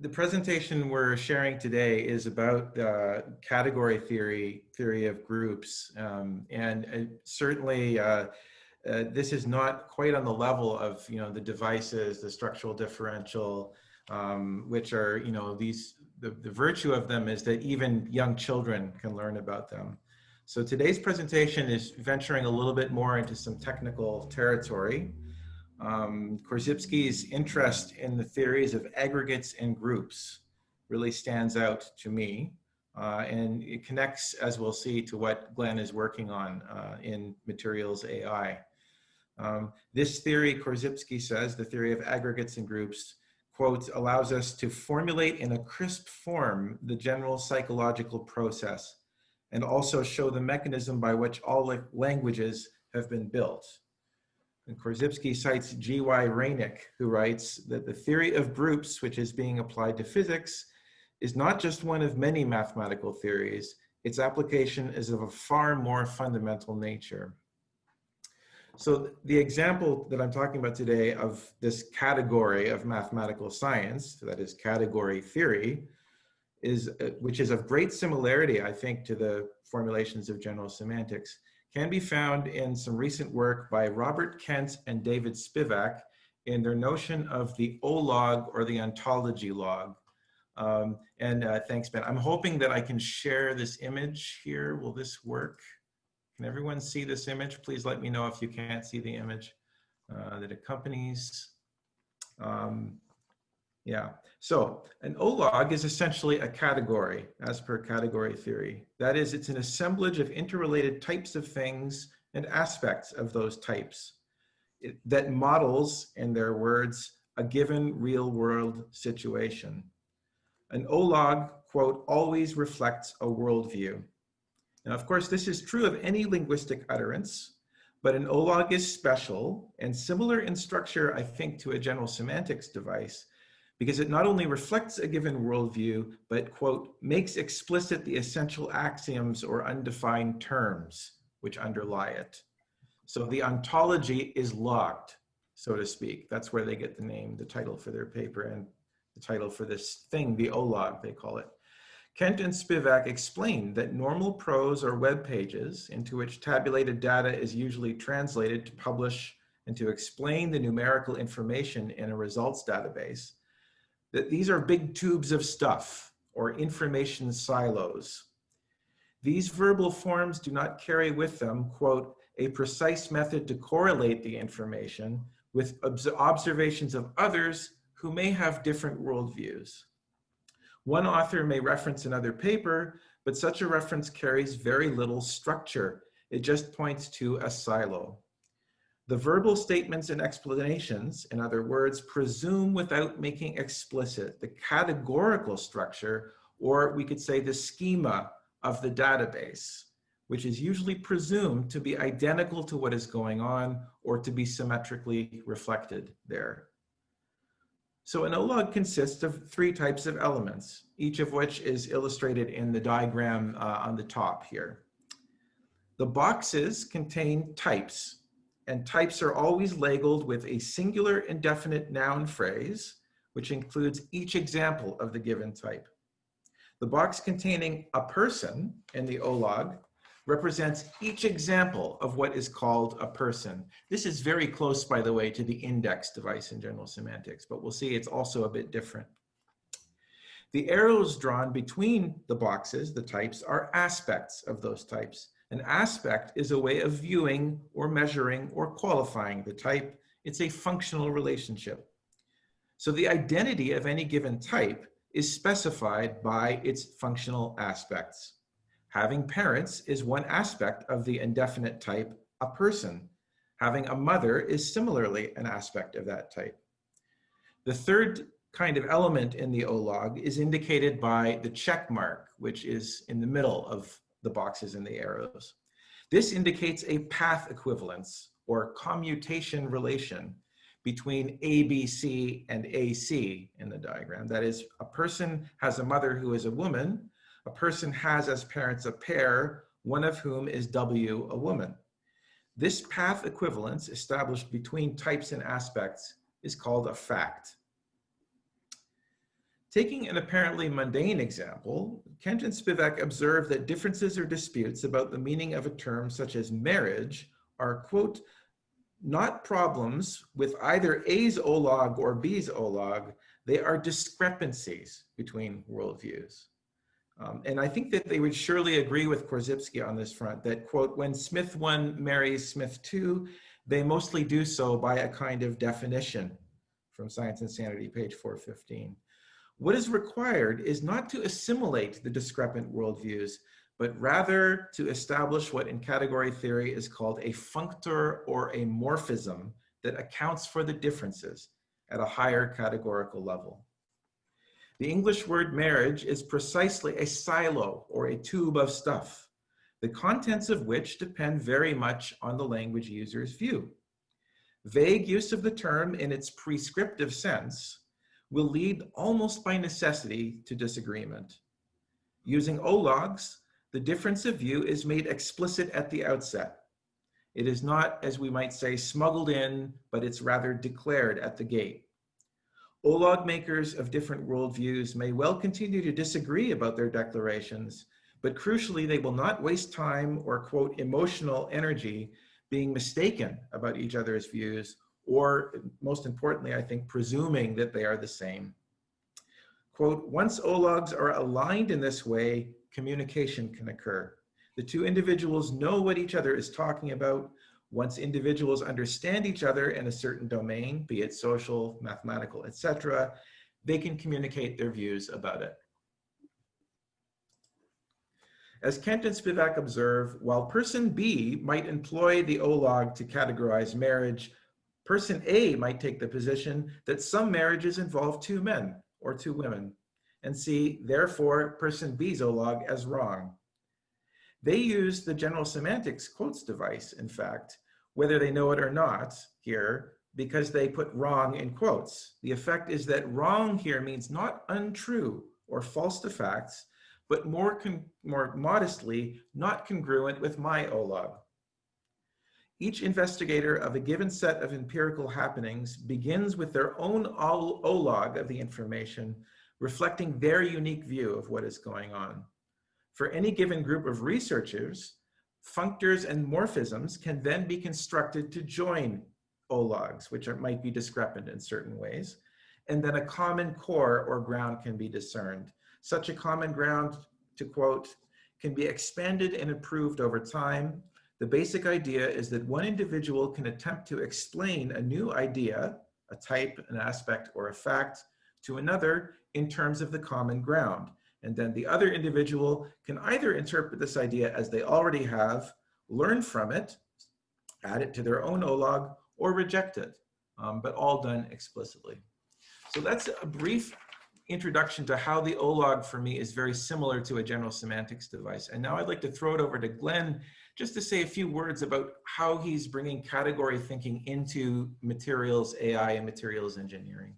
The presentation we're sharing today is about category theory of groups. Certainly this is not quite on the level of, the devices, the structural differential, which are, the virtue of them is that even young children can learn about them. So today's presentation is venturing a little bit more into some technical territory. Korzybski's interest in the theories of aggregates and groups really stands out to me. And it connects, as we'll see, to what Glenn is working on in materials AI. This theory, Korzybski says, the theory of aggregates and groups, quote, allows us to formulate in a crisp form the general psychological process and also show the mechanism by which all languages have been built. And Korzybski cites G.Y. Reynick, who writes that the theory of groups, which is being applied to physics, is not just one of many mathematical theories. Its application is of a far more fundamental nature. So the example that I'm talking about today of this category of mathematical science, that is category theory, which is of great similarity, I think, to the formulations of general semantics, can be found in some recent work by Robert Kent and David Spivak in their notion of the olog, or the ontology log. Thanks, Ben. I'm hoping that I can share this image here. Will this work? Can everyone see this image? Please let me know if you can't see the image that accompanies. Yeah, so an olog is essentially a category as per category theory. That is, it's an assemblage of interrelated types of things and aspects of those types that models, in their words, a given real world situation. An olog, quote, always reflects a worldview. Now, of course, this is true of any linguistic utterance, but an olog is special and similar in structure, I think, to a general semantics device, because it not only reflects a given worldview, but, quote, makes explicit the essential axioms or undefined terms which underlie it. So the ontology is logged, so to speak. That's where they get the name, the title for their paper, and the title for this thing, the olog, they call it. Kent and Spivak explain that normal prose or web pages into which tabulated data is usually translated to publish and to explain the numerical information in a results database, that these are big tubes of stuff or information silos. These verbal forms do not carry with them, quote, a precise method to correlate the information with observations of others who may have different worldviews. One author may reference another paper, but such a reference carries very little structure. It just points to a silo. The verbal statements and explanations, in other words, presume without making explicit the categorical structure, or we could say the schema of the database, which is usually presumed to be identical to what is going on or to be symmetrically reflected there. So an olog consists of three types of elements, each of which is illustrated in the diagram on the top here. The boxes contain types, and types are always labeled with a singular indefinite noun phrase, which includes each example of the given type. The box containing a person in the olog represents each example of what is called a person. This is very close, by the way, to the index device in general semantics, but we'll see it's also a bit different. The arrows drawn between the boxes, the types, are aspects of those types. An aspect is a way of viewing or measuring or qualifying the type. It's a functional relationship. So the identity of any given type is specified by its functional aspects. Having parents is one aspect of the indefinite type, a person. Having a mother is similarly an aspect of that type. The third kind of element in the olog is indicated by the check mark, which is in the middle of the boxes and the arrows. This indicates a path equivalence or commutation relation between ABC and AC in the diagram. That is, a person has a mother who is a woman. A person has as parents a pair, one of whom is W, a woman. This path equivalence established between types and aspects is called a fact. Taking an apparently mundane example, Kent and Spivak observe that differences or disputes about the meaning of a term such as marriage are, quote, not problems with either A's olog or B's olog, they are discrepancies between worldviews. And I think that they would surely agree with Korzybski on this front, that, quote, when Smith 1 marries Smith 2, they mostly do so by a kind of definition, from Science and Sanity, page 415. What is required is not to assimilate the discrepant worldviews, but rather to establish what in category theory is called a functor or a morphism that accounts for the differences at a higher categorical level. The English word marriage is precisely a silo or a tube of stuff, the contents of which depend very much on the language user's view. Vague use of the term in its prescriptive sense will lead almost by necessity to disagreement. Using ologs, the difference of view is made explicit at the outset. It is not, as we might say, smuggled in, but it's rather declared at the gate. Olog makers of different worldviews may well continue to disagree about their declarations, but crucially, they will not waste time or, quote, emotional energy being mistaken about each other's views, or most importantly, I think, presuming that they are the same. Quote, once ologs are aligned in this way, communication can occur. The two individuals know what each other is talking about. Once individuals understand each other in a certain domain, be it social, mathematical, etc., they can communicate their views about it. As Kent and Spivak observe, while person B might employ the olog to categorize marriage, person A might take the position that some marriages involve two men or two women, and see, therefore, person B's olog as wrong. They use the General Semantics quotes device, in fact, whether they know it or not here, because they put wrong in quotes. The effect is that wrong here means not untrue or false to facts, but more modestly, not congruent with my olog. Each investigator of a given set of empirical happenings begins with their own olog of the information, reflecting their unique view of what is going on. For any given group of researchers, functors and morphisms can then be constructed to join ologs, which might be discrepant in certain ways, and then a common core or ground can be discerned. Such a common ground, to quote, can be expanded and improved over time. The basic idea is that one individual can attempt to explain a new idea, a type, an aspect, or a fact, to another in terms of the common ground. And then the other individual can either interpret this idea as they already have, learn from it, add it to their own olog, or reject it, but all done explicitly. So that's a brief introduction to how the olog for me is very similar to a general semantics device. And now I'd like to throw it over to Glenn just to say a few words about how he's bringing category thinking into materials AI and materials engineering.